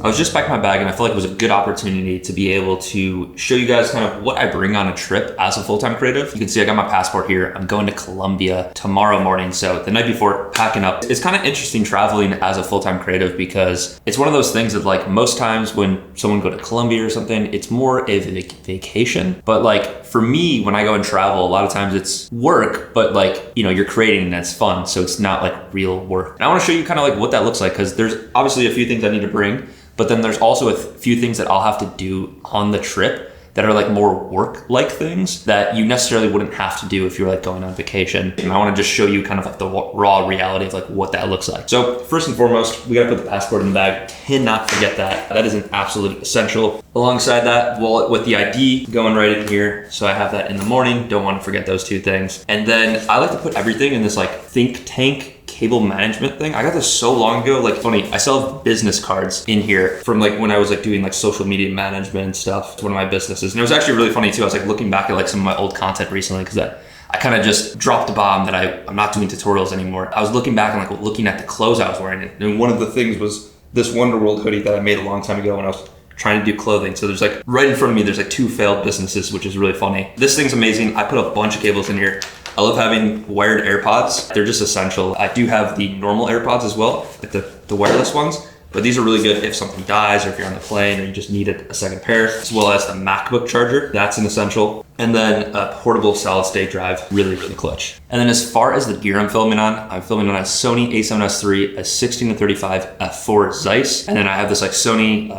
I was just packing my bag and I felt like it was a good opportunity to be able to show you guys kind of what I bring on a trip as a full-time creative. You can see I got my passport here. I'm going to Colombia tomorrow morning. So the night before, packing up. It's kind of interesting traveling as a full-time creative because it's one of those things that like most times when someone go to Colombia or something, it's more a vacation. But like for me, when I go and travel, a lot of times it's work, but like, you know, you're creating and it's fun. So it's not like real work. And I want to show you kind of like what that looks like because there's obviously a few things I need to bring, but then there's also a few things that I'll have to do on the trip that are like more work-like things that you necessarily wouldn't have to do if you're like going on vacation. And I want to just show you kind of like the raw reality of like what that looks like. So first and foremost, we got to put the passport in the bag. Cannot forget that. That is an absolute essential. Alongside that, wallet with the ID going right in here. So I have that in the morning. Don't want to forget those two things. And then I like to put everything in this like think tank cable management thing. I got this so long ago, like funny, I still have business cards in here from like when I was like doing like social media management and stuff. It's one of my businesses. And it was actually really funny too. I was like looking back at like some of my old content recently because I kind of just dropped the bomb that I'm not doing tutorials anymore. I was looking back and like looking at the clothes I was wearing. And one of the things was this Wonderworld hoodie that I made a long time ago when I was trying to do clothing. So there's like right in front of me, there's like 2 failed businesses, which is really funny. This thing's amazing. I put a bunch of cables in here. I love having wired AirPods. They're just essential. I do have the normal AirPods as well, like the wireless ones, but these are really good if something dies or if you're on the plane or you just need a second pair, as well as the MacBook charger. That's an essential. And then a portable solid state drive, really, really clutch. And then as far as the gear I'm filming on a Sony a7S III, a 16-35 f4 Zeiss. And then I have this like Sony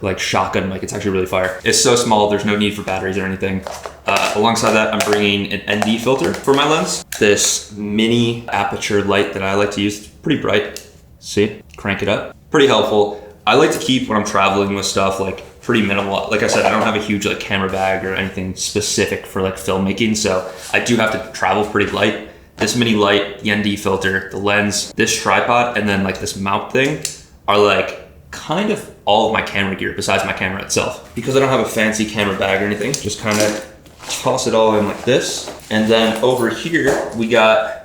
like shotgun mic. It's actually really fire. It's so small, there's no need for batteries or anything. Alongside that, I'm bringing an ND filter for my lens. This mini aperture light that I like to use, pretty bright. See, crank it up. Pretty helpful. I like to keep when I'm traveling with stuff like pretty minimal. Like I said, I don't have a huge like camera bag or anything specific for like filmmaking. So I do have to travel pretty light. This mini light, the ND filter, the lens, this tripod, and then like this mount thing are like kind of all of my camera gear besides my camera itself. Because I don't have a fancy camera bag or anything, just kind of toss it all in like this. And then over here, we got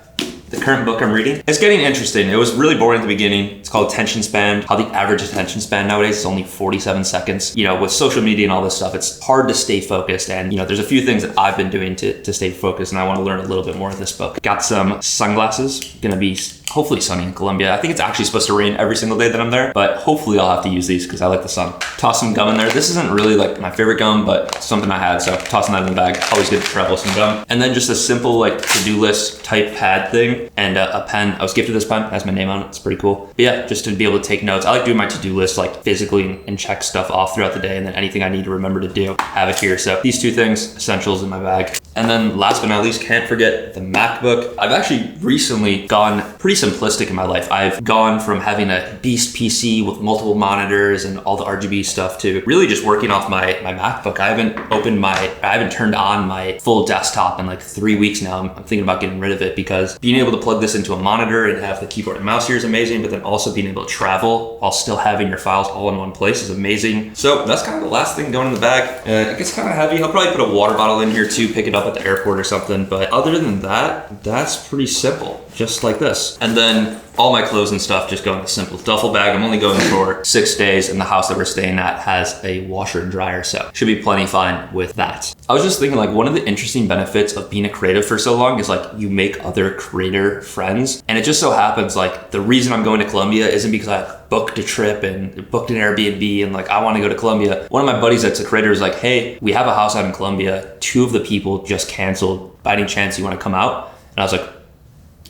the current book I'm reading. It's getting interesting. It was really boring at the beginning. It's called Attention Span. How the average attention span nowadays is only 47 seconds. You know, with social media and all this stuff, it's hard to stay focused. And you know, there's a few things that I've been doing to stay focused, and I want to learn a little bit more of this book. Got some sunglasses. Gonna be hopefully sunny in Colombia. I think it's actually supposed to rain every single day that I'm there, but hopefully I'll have to use these because I like the sun. Toss some gum in there. This isn't really like my favorite gum, but something I had, so tossing that in the bag. Always good to travel with some gum. And then just a simple like to-do list type pad thing and a pen. I was gifted this pen, has my name on it. It's pretty cool. But yeah, just to be able to take notes. I like doing my to-do list like physically and check stuff off throughout the day, and then anything I need to remember to do, have it here. So these 2 things, essentials in my bag. And then last but not least, can't forget the MacBook. I've actually recently gone pretty simplistic in my life. I've gone from having a beast PC with multiple monitors and all the RGB stuff to really just working off my MacBook. I haven't turned on my full desktop in like 3 weeks now. I'm thinking about getting rid of it because being able to plug this into a monitor and have the keyboard and mouse here is amazing, but then also being able to travel while still having your files all in one place is amazing. So that's kind of the last thing going in the bag. It gets kind of heavy. I'll probably put a water bottle in here too, pick it up at the airport or something. But other than that, that's pretty simple, just like this. And then all my clothes and stuff just go in a simple duffel bag. I'm only going for 6 days, and the house that we're staying at has a washer and dryer, so should be plenty fine with that. I was just thinking like one of the interesting benefits of being a creative for so long is like you make other creator friends. And it just so happens like the reason I'm going to Colombia isn't because I booked a trip and booked an Airbnb and like I want to go to Colombia. One of my buddies that's a creator is like, hey, we have a house out in Colombia. 2 of the people just canceled. By any chance you want to come out? And I was like,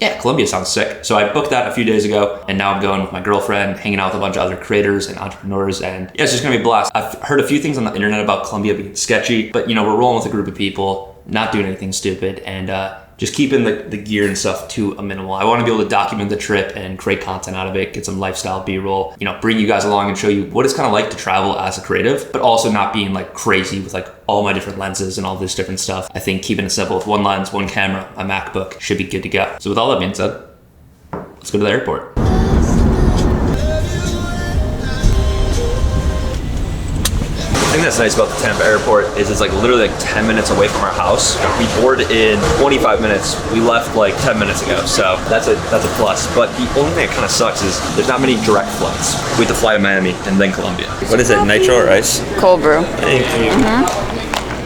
yeah, Colombia sounds sick. So I booked that a few days ago, and now I'm going with my girlfriend, hanging out with a bunch of other creators and entrepreneurs, and yeah, it's just gonna be a blast. I've heard a few things on the internet about Colombia being sketchy, but you know, we're rolling with a group of people, not doing anything stupid, and just keeping the gear and stuff to a minimal. I want to be able to document the trip and create content out of it, get some lifestyle B-roll, you know, bring you guys along and show you what it's kind of like to travel as a creative, but also not being like crazy with like all my different lenses and all this different stuff. I think keeping it simple with 1 lens, 1 camera, a MacBook should be good to go. So with all that being said, let's go to the airport. And that's nice about the Tampa airport is it's like literally like 10 minutes away from our house. We boarded in 25 minutes. We left like 10 minutes ago, so that's a plus. But the only thing that kind of sucks is there's not many direct flights. We have to fly to Miami and then Colombia. What is it, nitro or ice? Cold brew. Thank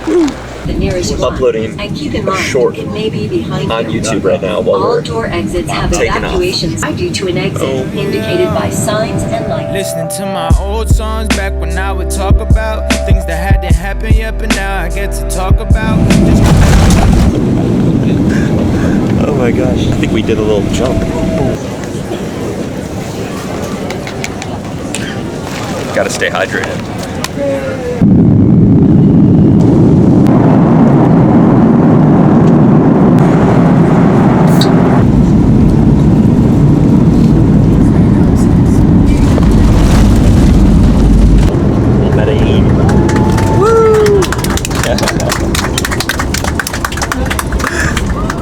you. The nearest Uploading and keep in mind, short it may be behind on you. YouTube right now while All we're door exits have taking off. evacuations due to an exit indicated by signs and lights. Listening to my old songs back when I would talk about things that hadn't happened yet, but now I get to talk about. Oh my gosh. I think we did a little jump. Gotta stay hydrated.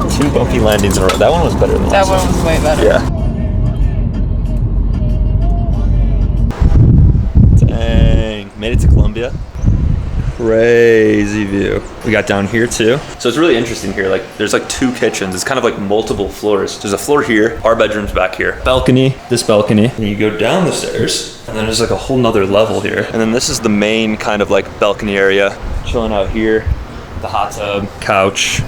Two bumpy landings in a row. That one was better than the That last one was way better. Yeah. Dang. Made it to Colombia. Crazy view. We got down here too. So it's really interesting here. Like there's like two kitchens. It's kind of like multiple floors. There's a floor here. Our bedroom's back here. Balcony, this balcony. And you go down the stairs and then there's like a whole nother level here. And then this is the main kind of like balcony area. Chilling out here. The hot tub, couch.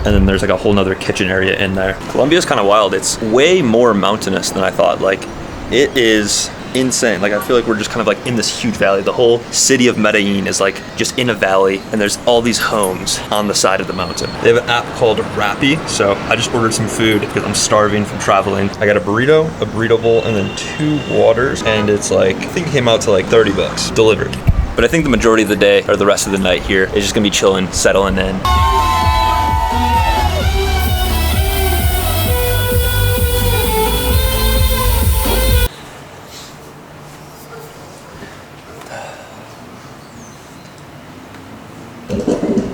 And then there's like a whole nother kitchen area in there. Colombia's kind of wild. It's way more mountainous than I thought. Like it is insane. Like I feel like we're just kind of like in this huge valley. The whole city of Medellin is like just in a valley and there's all these homes on the side of the mountain. They have an app called Rappi. So I just ordered some food because I'm starving from traveling. I got a burrito bowl, and then 2 waters. And it's like, I think it came out to like 30 bucks delivered. But I think the majority of the day or the rest of the night here is just gonna be chilling, settling in.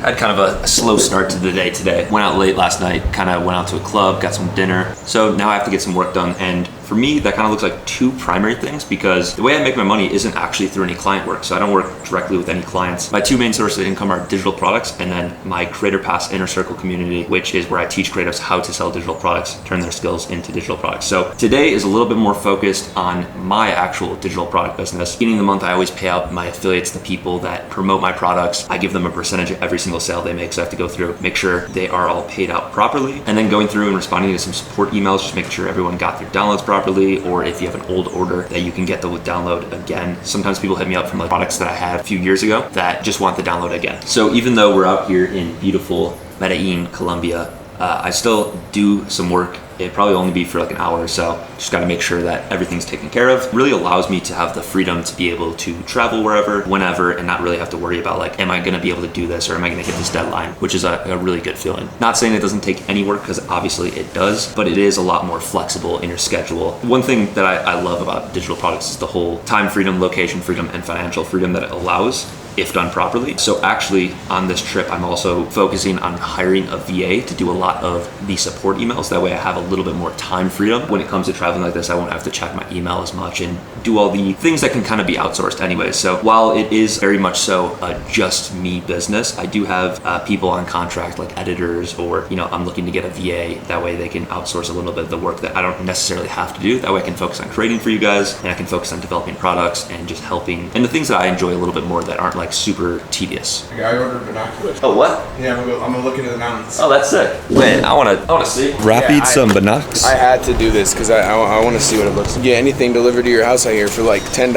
Had kind of a slow start to the day today. Went out late last night, kind of went out to a club, got some dinner. So now I have to get some work done. And for me, that kind of looks like 2 primary things because the way I make my money isn't actually through any client work. So I don't work directly with any clients. My 2 main sources of income are digital products and then my Creator Pass Inner Circle community, which is where I teach creatives how to sell digital products, turn their skills into digital products. So today is a little bit more focused on my actual digital product business. Beginning of the month, I always pay out my affiliates, the people that promote my products. I give them a percentage of every single sale they make. So I have to go through, make sure they are all paid out properly. And then going through and responding to some support emails, just making sure everyone got their downloads properly, or if you have an old order that you can get the download again. Sometimes people hit me up from like products that I had a few years ago that just want the download again. So even though we're out here in beautiful Medellin, Colombia, I still do some work. It'd probably only be for like an hour or so. Just gotta make sure that everything's taken care of. Really allows me to have the freedom to be able to travel wherever, whenever, and not really have to worry about like, am I gonna be able to do this or am I gonna hit this deadline, which is a really good feeling. Not saying it doesn't take any work, because obviously it does, but it is a lot more flexible in your schedule. One thing that I love about digital products is the whole time freedom, location freedom, and financial freedom that it allows if done properly. So actually on this trip, I'm also focusing on hiring a VA to do a lot of the support emails. That way I have a little bit more time freedom. When it comes to traveling like this, I won't have to check my email as much and do all the things that can kind of be outsourced anyways. So while it is very much so a just me business, I do have people on contract like editors, or, you know, I'm looking to get a VA. That way they can outsource a little bit of the work that I don't necessarily have to do. That way I can focus on creating for you guys, and I can focus on developing products and just helping, and the things that I enjoy a little bit more that aren't like super tedious. I ordered binoculars. Oh, what? Yeah, I'm gonna look into the mountains. Oh, that's sick. Wait, I wanna see. Yeah, some binocs. I had to do this because I want to see what it looks like. Get anything delivered to your house out here for like $10.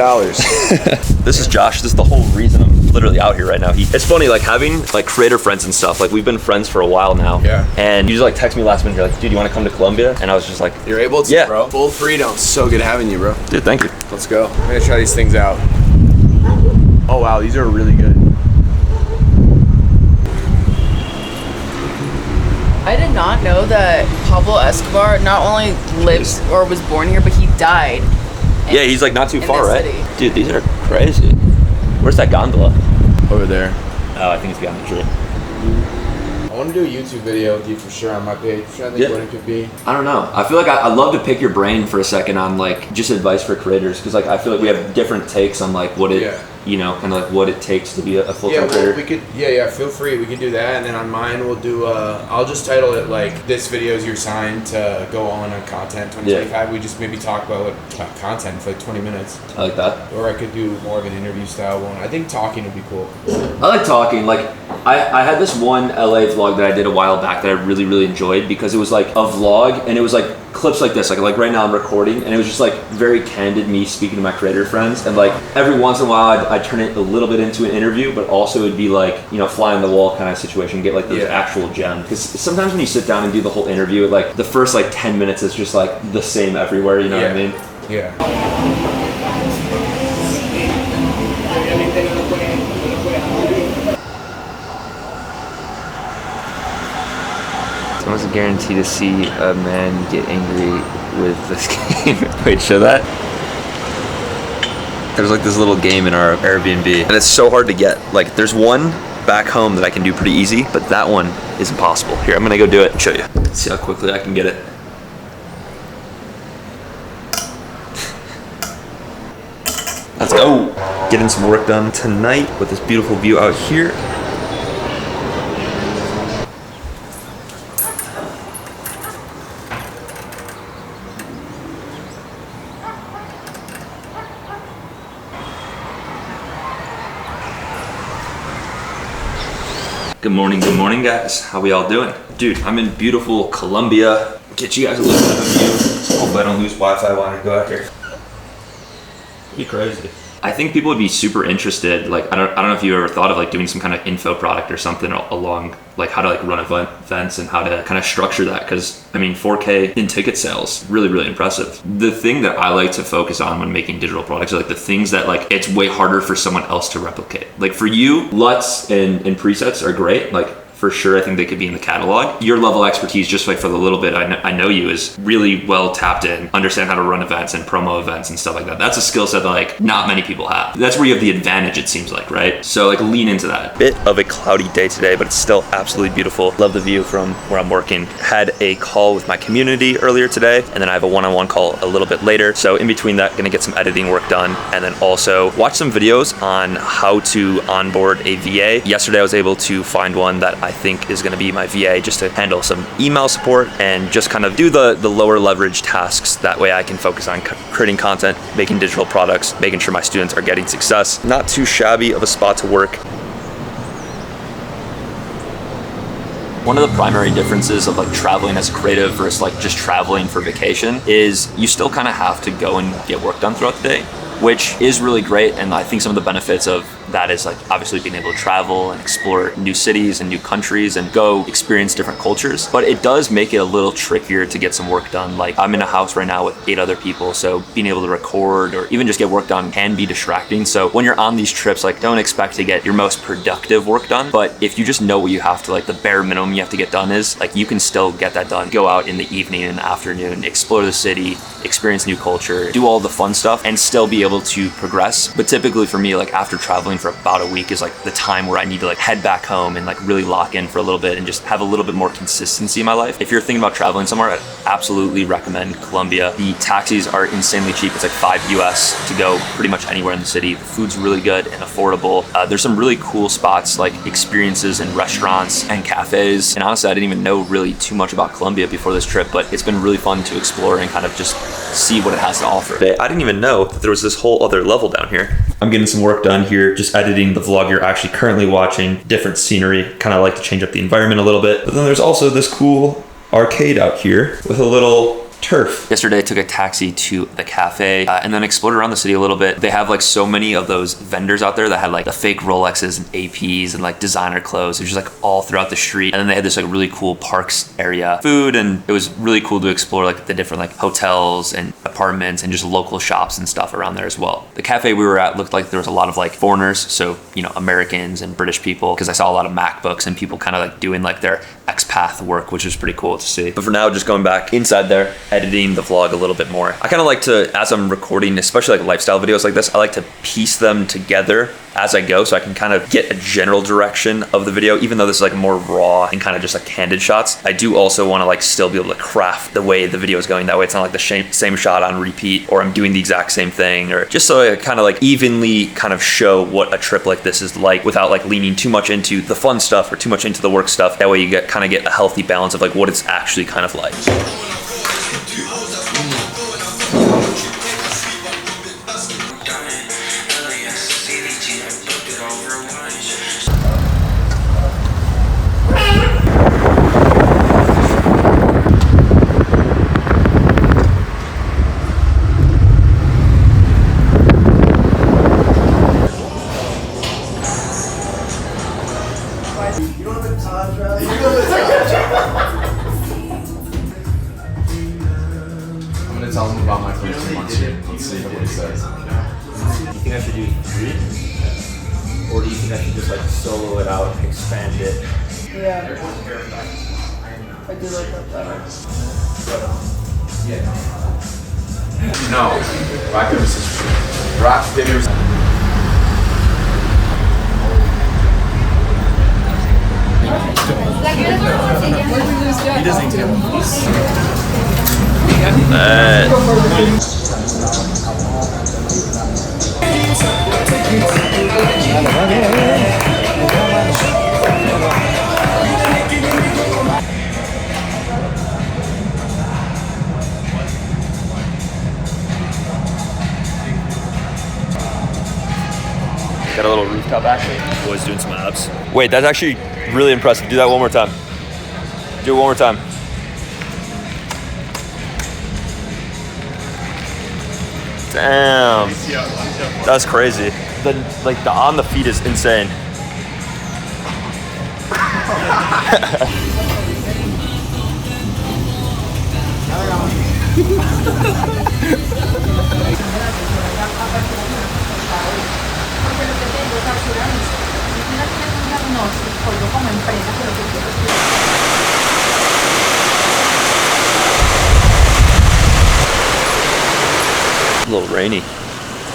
This is Josh. This is the whole reason I'm literally out here right now. It's funny, like having like creator friends and stuff. Like we've been friends for a while now. Yeah. And you just like text me last minute. You're like, dude, you want to come to Colombia? And I was just like, You're able to, yeah, bro. Full freedom. So good having you, bro. Dude, thank you. Let's go. I'm gonna try these things out. Oh wow, these are really good. I did not know that Pablo Escobar not only lives or was born here, but he died. Yeah, he's like not too far, right? City. Dude, these are crazy. Where's that gondola? Over there. Oh, I think it's behind the tree. I want to do a YouTube video with you for sure on my page. I think what it could be. I don't know. I feel like I'd love to pick your brain for a second on like just advice for creators, because like I feel like we have different takes on like what it, you know, kind of like what it takes to be a full-time creator. We could, feel free. We could do that, and then on mine we'll do. I'll just title it like "This video is your sign to go on content 2025." We just maybe talk about content for like 20 minutes. I like that. Or I could do more of an interview style one. I think talking would be cool. I like talking. Like I had this one LA vlog that I did a while back that I really, really enjoyed, because it was like a vlog and it was like clips like this, like right now I'm recording, and it was just like very candid me speaking to my creator friends, and like every once in a while I'd turn it a little bit into an interview, but also it'd be like, you know, fly on the wall kind of situation, get like those actual gems. Because sometimes when you sit down and do the whole interview, like the first like 10 minutes is just like the same everywhere, you know what I mean? Yeah. It's almost a guarantee to see a man get angry with this game. Wait, show that? There's like this little game in our Airbnb, and it's so hard to get. Like there's one back home that I can do pretty easy, but that one is impossible. Here, I'm gonna go do it and show you. Let's see how quickly I can get it. Let's go. Getting some work done tonight with this beautiful view out here. Good morning guys. How we all doing? Dude, I'm in beautiful Colombia. Get you guys a little bit of a view. Hope I don't lose Wi-Fi while I go out here. Be crazy. I think people would be super interested. Like, I don't know if you ever thought of like doing some kind of info product or something along like how to like run events and how to kind of structure that. Cause I mean, 4K in ticket sales, really, really impressive. The thing that I like to focus on when making digital products are like the things that like it's way harder for someone else to replicate. Like for you, LUTs and presets are great. Like for sure, I think they could be in the catalog. Your level of expertise, just like for the little bit I know you, is really well tapped in, understand how to run events and promo events and stuff like that. That's a skill set that like not many people have. That's where you have the advantage, it seems like, right? So like lean into that. Bit of a cloudy day today, but it's still absolutely beautiful. Love the view from where I'm working. Had a call with my community earlier today, and then I have a one-on-one call a little bit later. So in between that, gonna get some editing work done, and then also watch some videos on how to onboard a VA. Yesterday, I was able to find one that I think is going to be my VA, just to handle some email support and just kind of do the lower leverage tasks. That way I can focus on creating content, making digital products, making sure my students are getting success. Not too shabby of a spot to work. One of the primary differences of like traveling as a creative versus like just traveling for vacation is you still kind of have to go and get work done throughout the day, which is really great. And I think some of the benefits of that is like obviously being able to travel and explore new cities and new countries and go experience different cultures. But it does make it a little trickier to get some work done. Like I'm in a house right now with 8 other people, so being able to record or even just get work done can be distracting. So when you're on these trips, like don't expect to get your most productive work done. But if you just know what you have to, like the bare minimum you have to get done is, like you can still get that done. Go out in the evening and afternoon, explore the city, experience new culture, do all the fun stuff and still be able to progress. But typically for me, like after traveling for about a week is like the time where I need to like head back home and like really lock in for a little bit and just have a little bit more consistency in my life. If you're thinking about traveling somewhere, I'd absolutely recommend Colombia. The taxis are insanely cheap. It's like $5 US to go pretty much anywhere in the city. The food's really good and affordable. There's some really cool spots like experiences and restaurants and cafes. And honestly, I didn't even know really too much about Colombia before this trip, but it's been really fun to explore and kind of just see what it has to offer. I didn't even know that there was this whole other level down here. I'm getting some work done here, just editing the vlog you're actually currently watching, different scenery, kind of like to change up the environment a little bit. But then there's also this cool arcade out here with a little turf. Yesterday I took a taxi to the cafe and then explored around the city a little bit. They have like so many of those vendors out there that had like the fake Rolexes and APs and like designer clothes. It was just like all throughout the street. And then they had this like really cool parks area food, and it was really cool to explore like the different like hotels and apartments and just local shops and stuff around there as well. The cafe we were at looked like there was a lot of like foreigners, so you know, Americans and British people, because I saw a lot of MacBooks and people kind of like doing like their expath work, which was pretty cool to see. But for now, just going back inside there, editing the vlog a little bit more. I kind of like to, as I'm recording, especially like lifestyle videos like this, I like to piece them together as I go, so I can kind of get a general direction of the video, even though this is like more raw and kind of just like candid shots. I do also want to like still be able to craft the way the video is going. That way it's not like the same shot on repeat, or I'm doing the exact same thing, or just so I kind of like evenly kind of show what a trip like this is like without like leaning too much into the fun stuff or too much into the work stuff. That way you get a healthy balance of like what it's actually kind of like. I'm gonna tell him about my first 2 months here. Let's see what he says. Do you think I should do 3? Or do you think I should just like solo it out, expand it? Yeah. I do like that better. No. Rock, paper, scissors. Rock, paper, scissors. He doesn't get Got a little rooftop action. Boys doing some abs. Wait, that's actually really impressive. Do that one more time. Do it one more time. Damn. That's crazy. The on the feet is insane. A little rainy.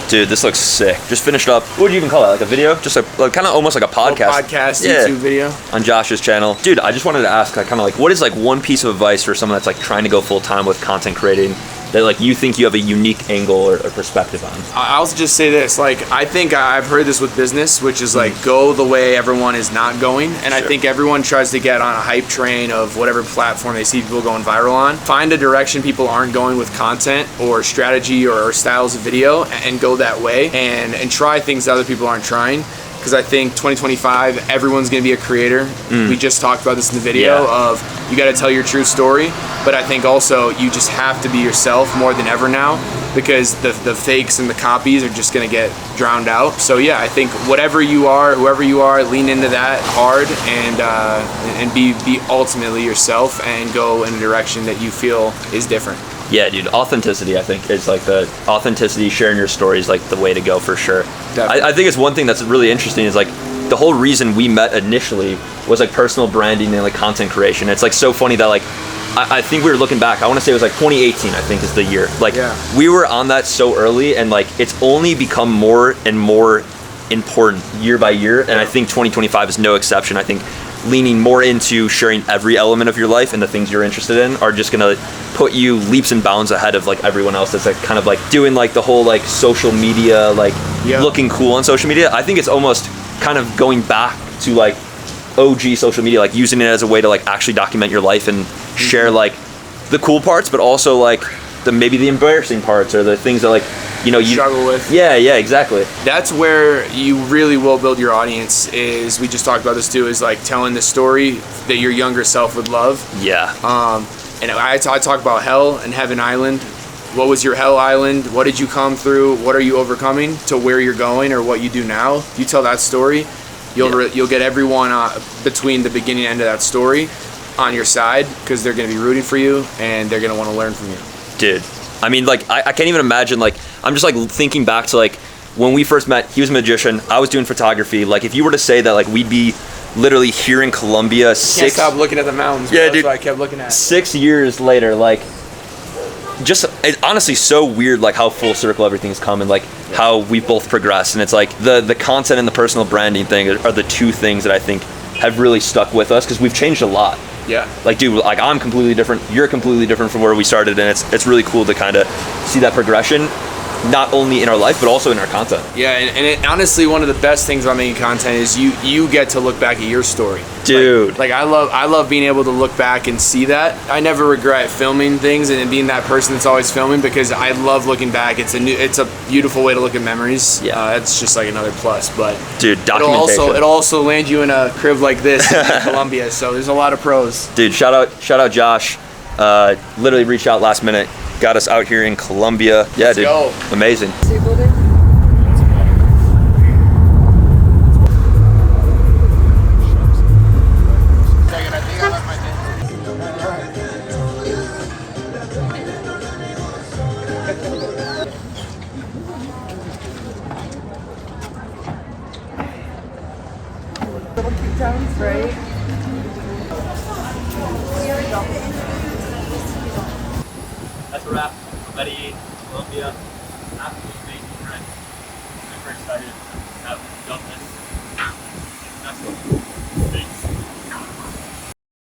Dude, this looks sick. Just finished up. What would you even call that? Like a video? Just like kind of almost like a podcast. Podcast, YouTube video. On Josh's channel. Dude, I just wanted to ask, like, kind of like, what is like one piece of advice for someone that's like trying to go full time with content creating that like you think you have a unique angle or perspective on? I'll just say this, like, I think I've heard this with business, which is like go the way everyone is not going, and I think everyone tries to get on a hype train of whatever platform they see people going viral on. Find a direction people aren't going with content or strategy or styles of video, and go that way, and try things that other people aren't trying. Because I think 2025, everyone's going to be a creator. We just talked about this in the video of you got to tell your true story. But I think also you just have to be yourself more than ever now, because the fakes and the copies are just going to get drowned out. So yeah, I think whatever you are, whoever you are, lean into that hard and be ultimately yourself and go in a direction that you feel is different. Yeah, dude, authenticity, I think, is like the authenticity, sharing your story is like the way to go for sure. I think it's one thing that's really interesting is like the whole reason we met initially was like personal branding and like content creation. It's like so funny that like, I think we were looking back, I want to say it was like 2018, I think is the year. Like we were on that so early, and like it's only become more and more important year by year. And I think 2025 is no exception. I think leaning more into sharing every element of your life and the things you're interested in are just gonna put you leaps and bounds ahead of like everyone else that's like kind of like doing like the whole like social media, like looking cool on social media. I think it's almost kind of going back to like OG social media, like using it as a way to like actually document your life and share like the cool parts, but also like maybe the embarrassing parts or the things that like you struggle with. Yeah, exactly. That's where you really will build your audience. Is we just talked about this too, is like telling the story that your younger self would love. And I talk about hell and heaven island. What was your hell island? What did you come through? What are you overcoming to where you're going or what you do now? You tell that story, you'll get everyone between the beginning and end of that story on your side, because they're going to be rooting for you and they're going to want to learn from you. Dude, I mean, like, I can't even imagine, like, I'm just, like, thinking back to, like, when we first met, he was a magician, I was doing photography. Like, if you were to say that, like, we'd be literally here in Colombia Can't stop looking at the mountains. Yeah, bro. dude. That's what I kept looking at. 6 years later, like, just honestly so weird, like how full circle everything's come and like how we both progressed. And it's like the content and the personal branding thing are the two things that I think have really stuck with us because we've changed a lot. Yeah. Like, dude, like I'm completely different. You're completely different from where we started, and it's really cool to kind of see that progression, not only in our life but also in our content. Yeah, and it, honestly, one of the best things about making content is you get to look back at your story, dude. Like I love being able to look back and see that. I never regret filming things and being that person that's always filming because I love looking back. It's a beautiful way to look at memories. Yeah, it's just like another plus. But dude, documentation. It'll also land you in a crib like this in Colombia. So there's a lot of pros. Dude, shout out Josh. Literally reached out last minute. Got us out here in Colombia. Yeah, Let's dude. go. Amazing. Sounds right. That's a wrap. Betty, Colombia, absolutely amazing trip. Super excited to have done this. Excellent.